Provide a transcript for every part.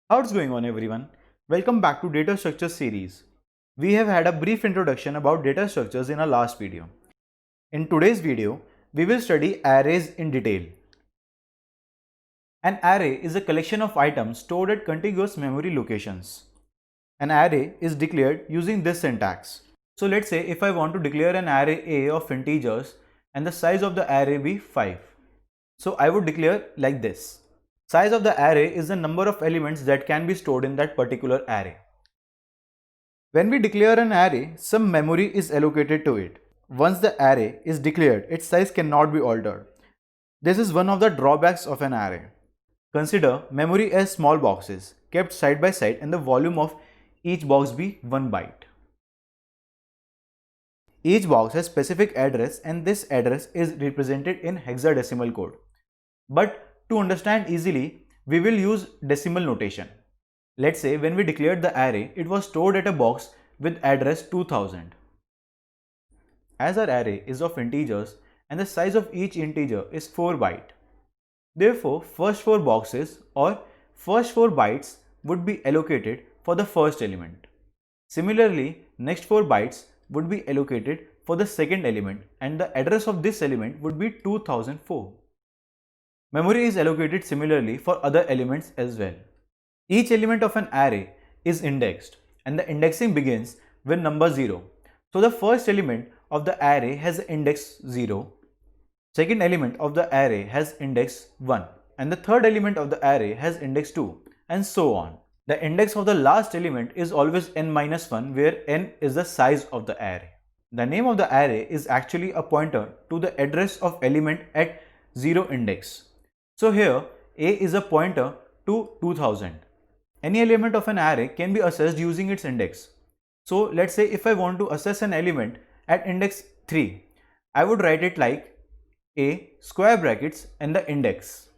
How's going on everyone? Welcome back to Data Structures series. We have had a brief introduction about data structures in our last video. In today's video, we will study arrays in detail. An array is a collection of items stored at contiguous memory locations. An array is declared using this syntax. So let's say if I want to declare an array A of integers and the size of the array be 5. So I would declare like this. Size of the array is the number of elements that can be stored in that particular array. When we declare an array, some memory is allocated to it. Once the array is declared, its size cannot be altered. This is one of the drawbacks of an array. Consider memory as small boxes kept side by side and the volume of each box be 1 byte. Each box has specific address and this address is represented in hexadecimal code. But to understand easily, we will use decimal notation. Let's say when we declared the array, it was stored at a box with address 2000. As our array is of integers and the size of each integer is 4 byte. Therefore, first 4 boxes or first 4 bytes would be allocated for the first element. Similarly, next 4 bytes would be allocated for the second element and the address of this element would be 2004. Memory is allocated similarly for other elements as well. Each element of an array is indexed and the indexing begins with number 0. So the first element of the array has index 0, second element of the array has index 1 and the third element of the array has index 2 and so on. The index of the last element is always n-1 where n is the size of the array. The name of the array is actually a pointer to the address of element at 0 index. So here A is a pointer to 2000. Any element of an array can be assessed using its index. So let's say if I want to assess an element at index 3, I would write it like A square brackets and the index.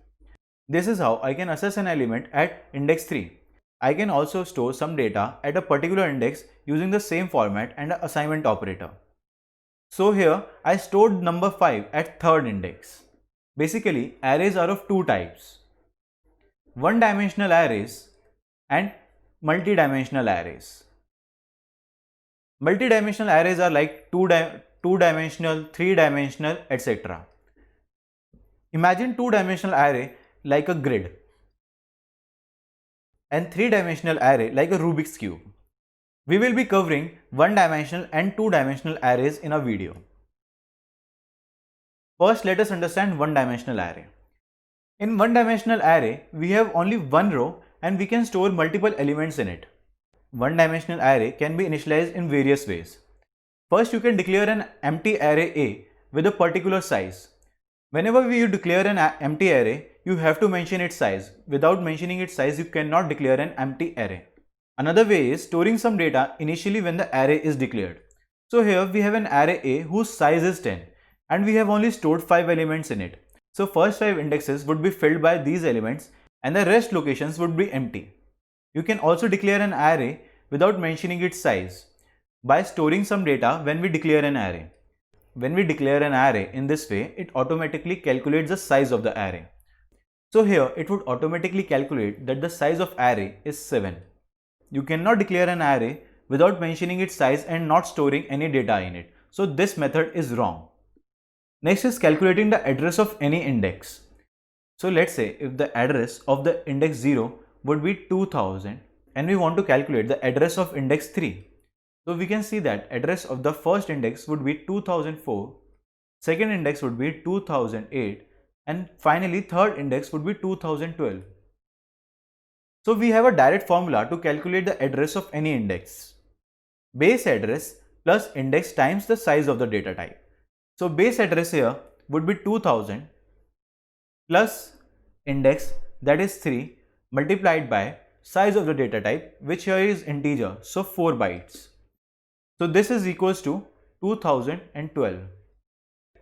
This is how I can assess an element at index 3. I can also store some data at a particular index using the same format and an assignment operator. So here I stored number 5 at third index. Basically, arrays are of two types, one-dimensional arrays and multi-dimensional arrays. Multi-dimensional arrays are like two-dimensional, three-dimensional, etc. Imagine two-dimensional array like a grid and three-dimensional array like a Rubik's cube. We will be covering one-dimensional and two-dimensional arrays in a video. First, let us understand one-dimensional array. In one-dimensional array, we have only one row and we can store multiple elements in it. One-dimensional array can be initialized in various ways. First, you can declare an empty array A with a particular size. Whenever you declare an empty array, you have to mention its size. Without mentioning its size, you cannot declare an empty array. Another way is storing some data initially when the array is declared. So here we have an array A whose size is 10. And we have only stored 5 elements in it. So first 5 indexes would be filled by these elements and the rest locations would be empty. You can also declare an array without mentioning its size by storing some data when we declare an array. When we declare an array in this way, it automatically calculates the size of the array. So here it would automatically calculate that the size of array is 7. You cannot declare an array without mentioning its size and not storing any data in it. So this method is wrong. Next is calculating the address of any index. So let's say if the address of the index 0 would be 2000 and we want to calculate the address of index 3. So we can see that address of the first index would be 2004, second index would be 2008 and finally third index would be 2012. So we have a direct formula to calculate the address of any index. Base address plus index times the size of the data type. So base address here would be 2000 plus index, that is 3, multiplied by size of the data type, which here is integer, so 4 bytes. So this is equals to 2012.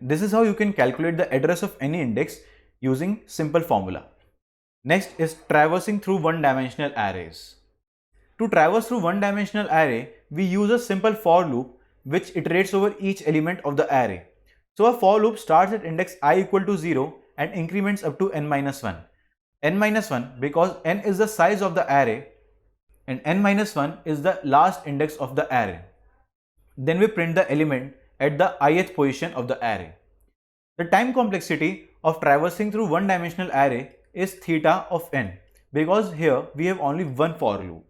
This is how you can calculate the address of any index using simple formula. Next is traversing through one-dimensional arrays. To traverse through one-dimensional array, we use a simple for loop which iterates over each element of the array. So a for loop starts at index I equal to 0 and increments up to n-1. n minus 1 because n is the size of the array and n minus 1 is the last index of the array. Then we print the element at the ith position of the array. The time complexity of traversing through one-dimensional array is theta of n because here we have only one for loop.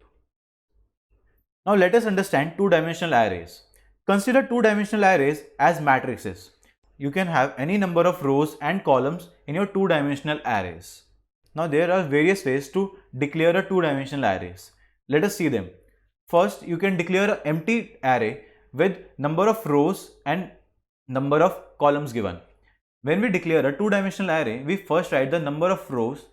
Now let us understand two-dimensional arrays. Consider two-dimensional arrays as matrices. You can have any number of rows and columns in your two-dimensional arrays. Now there are various ways to declare a two-dimensional arrays. Let us see them. First, you can declare an empty array with number of rows and number of columns given. When we declare a two-dimensional array, we first write the number of rows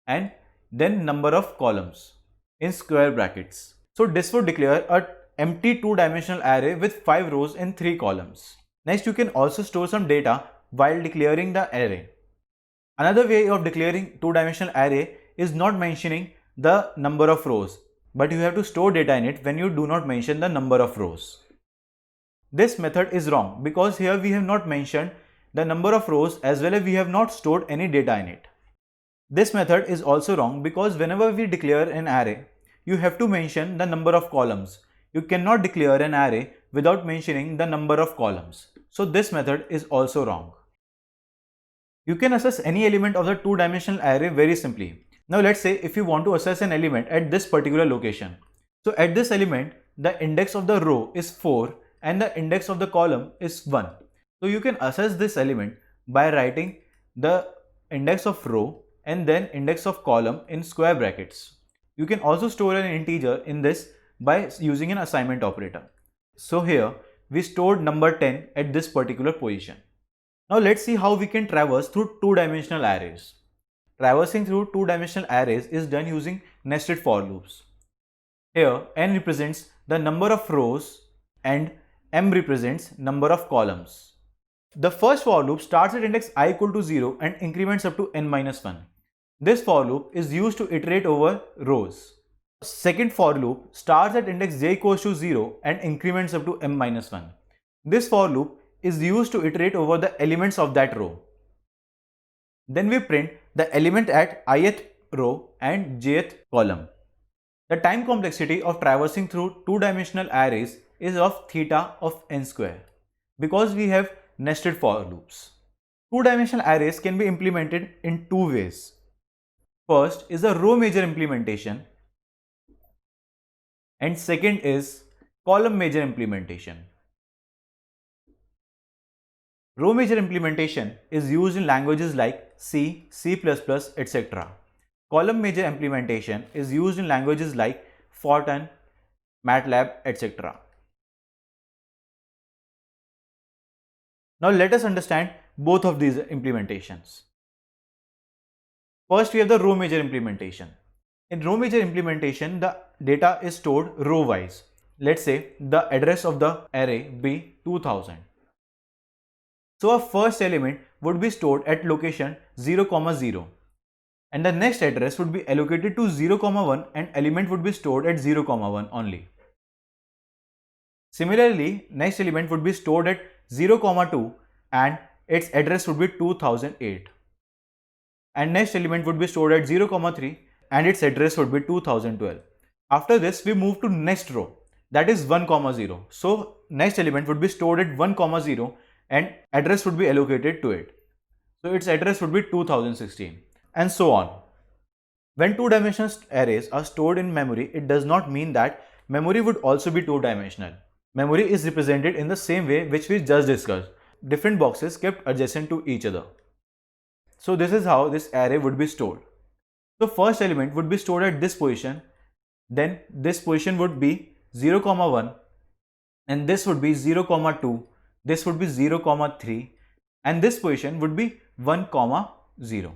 and then number of columns in square brackets. So this would declare an empty two-dimensional array with 5 rows and 3 columns. Next, you can also store some data while declaring the array. Another way of declaring two-dimensional array is not mentioning the number of rows, but you have to store data in it when you do not mention the number of rows. This method is wrong because here we have not mentioned the number of rows as well as we have not stored any data in it. This method is also wrong because whenever we declare an array, you have to mention the number of columns. You cannot declare an array without mentioning the number of columns. So this method is also wrong. You can access any element of the two-dimensional array very simply. Now let's say if you want to access an element at this particular location. So at this element, the index of the row is 4 and the index of the column is 1. So you can access this element by writing the index of row and then index of column in square brackets. You can also store an integer in this by using an assignment operator. So here we stored number 10 at this particular position. Now let's see how we can traverse through two-dimensional arrays. Traversing through two-dimensional arrays is done using nested for loops. Here n represents the number of rows and m represents number of columns. The first for loop starts at index I equal to 0 and increments up to n minus 1. This for loop is used to iterate over rows. Second for loop starts at index j equals to 0 and increments up to m minus 1. This for loop is used to iterate over the elements of that row. Then we print the element at ith row and jth column. The time complexity of traversing through two-dimensional arrays is of theta of n square because we have nested for loops. Two-dimensional arrays can be implemented in two ways. First is a row major implementation and second is column major implementation. Row major implementation is used in languages like C, C++, etc. Column major implementation is used in languages like Fortran, MATLAB, etc. Now let us understand both of these implementations. First we have the row major implementation. In row major implementation, the data is stored row wise. Let's say the address of the array be 2000. So our first element would be stored at location 0, 0 and the next address would be allocated to 0, 1 and element would be stored at 0, 1 only. Similarly, next element would be stored at 0, 2 and its address would be 2008. And next element would be stored at 0, 3 and its address would be 2012. After this, we move to next row, that is 1, 0. So next element would be stored at 1, 0 and address would be allocated to it. So its address would be 2016 and so on. When two-dimensional arrays are stored in memory, it does not mean that memory would also be two-dimensional. Memory is represented in the same way which we just discussed, different boxes kept adjacent to each other. So this is how this array would be stored. So first element would be stored at this position, then this position would be 0, 1 and this would be 0, 2, this would be 0, 3 and this position would be 1, 0.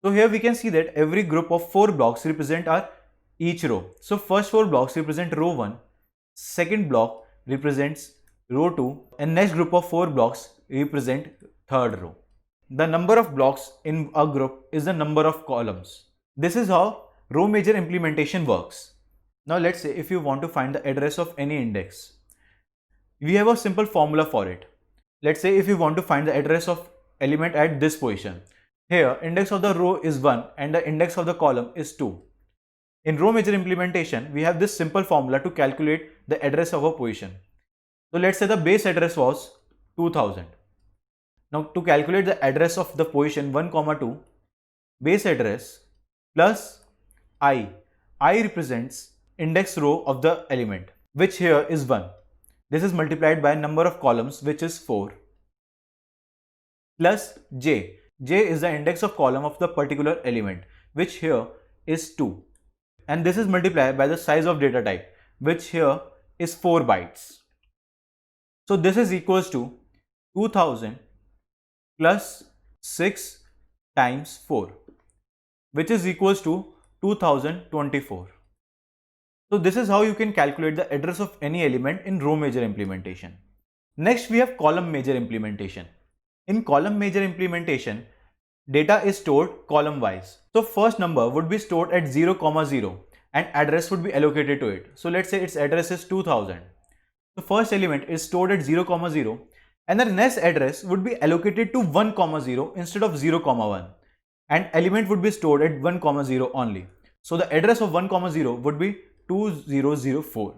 So here we can see that every group of 4 blocks represent each row. So first 4 blocks represent row 1, second block represents row 2 and next group of 4 blocks represent third row. The number of blocks in a group is the number of columns. This is how row major implementation works. Now let's say if you want to find the address of any index. We have a simple formula for it. Let's say if you want to find the address of element at this position. Here, index of the row is 1 and the index of the column is 2. In row major implementation, we have this simple formula to calculate the address of a position. So let's say the base address was 2000. Now to calculate the address of the position 1, 2, base address plus I represents index row of the element, which here is 1. This is multiplied by number of columns, which is 4, plus j. J is the index of column of the particular element, which here is 2. And this is multiplied by the size of data type, which here is 4 bytes. So this is equals to 2000 plus 6 times 4, which is equals to 2024. So this is how you can calculate the address of any element in row major implementation. Next we have column major implementation. In column major implementation, data is stored column wise. So first number would be stored at 0, 0 and address would be allocated to it. So let's say its address is 2000. The first element is stored at 0, 0 and the next address would be allocated to 1, 0 instead of 0, 1 and element would be stored at 1, 0 only. So the address of 1, 0 would be 2004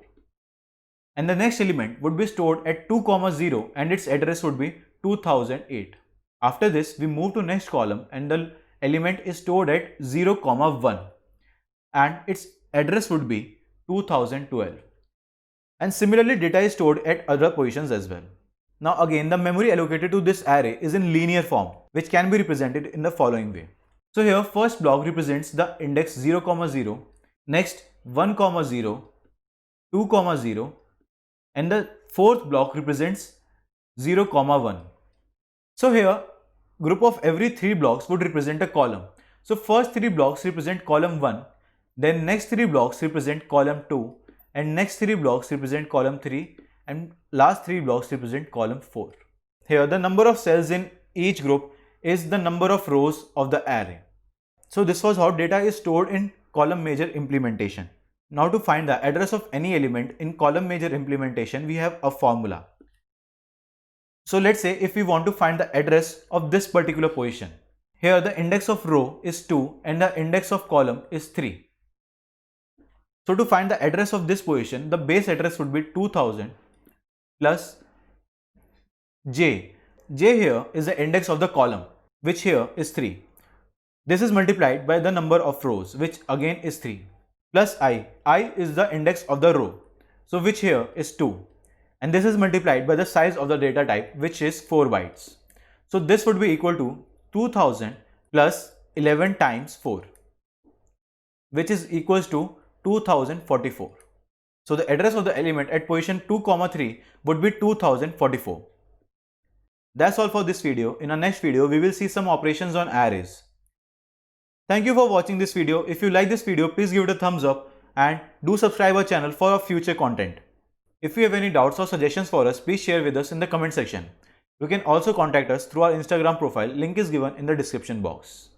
and the next element would be stored at 2, 0 and its address would be 2008. After this we move to next column and the element is stored at 0, 1 and its address would be 2012. And similarly data is stored at other positions as well. Now again the memory allocated to this array is in linear form, which can be represented in the following way. So here first block represents the index 0, 0, next 1, 0, 2, 0 and the fourth block represents 0, 1. So here group of every 3 blocks would represent a column. So first 3 blocks represent column 1, then next 3 blocks represent column 2 and next 3 blocks represent column 3 and last 3 blocks represent column 4. Here the number of cells in each group is the number of rows of the array. So this was how data is stored in column major implementation. Now to find the address of any element in column major implementation, we have a formula. So let's say if we want to find the address of this particular position. Here the index of row is 2 and the index of column is 3. So to find the address of this position, the base address would be 2000 plus j. J here is the index of the column, which here is 3. This is multiplied by the number of rows, which again is 3, plus I. I is the index of the row, so which here is 2. And this is multiplied by the size of the data type, which is 4 bytes. So this would be equal to 2000 plus 11 times 4, which is equals to 2044. So the address of the element at position 2, 3 would be 2044. That's all for this video. In our next video, we will see some operations on arrays. Thank you for watching this video. If you like this video, please give it a thumbs up and do subscribe our channel for our future content. If you have any doubts or suggestions for us, please share with us in the comment section. You can also contact us through our Instagram profile. Link is given in the description box.